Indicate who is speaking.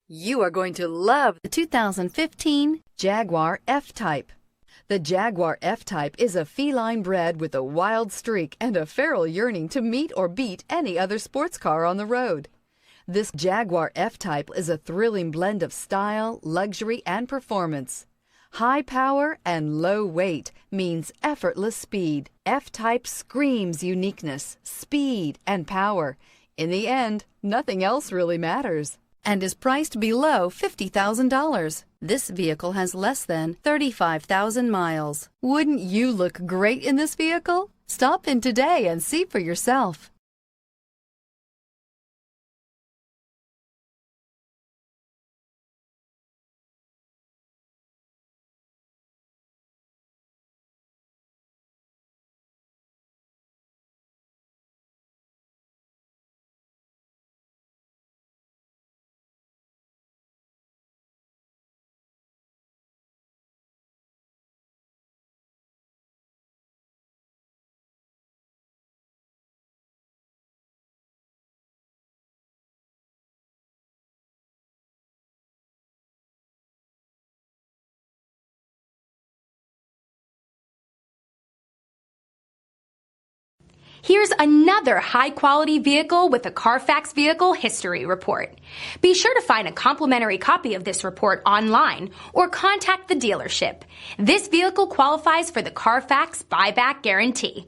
Speaker 1: You are going to love the 2015 Jaguar F-Type. The Jaguar F-Type is a feline bred with a wild streak and a feral yearning to meet or beat any other sports car on the road. This Jaguar F-Type is a thrilling blend of style, luxury, and performance. High power and low weight means effortless speed. F-Type screams uniqueness, speed, and power. In the end, nothing else really matters, and is priced below $50,000. This vehicle has less than 35,000 miles. Wouldn't you look great in this vehicle? Stop in today and see for yourself.
Speaker 2: Here's another high-quality vehicle with a Carfax Vehicle History Report. Be sure to find a complimentary copy of this report online or contact the dealership. This vehicle qualifies for the Carfax Buyback Guarantee.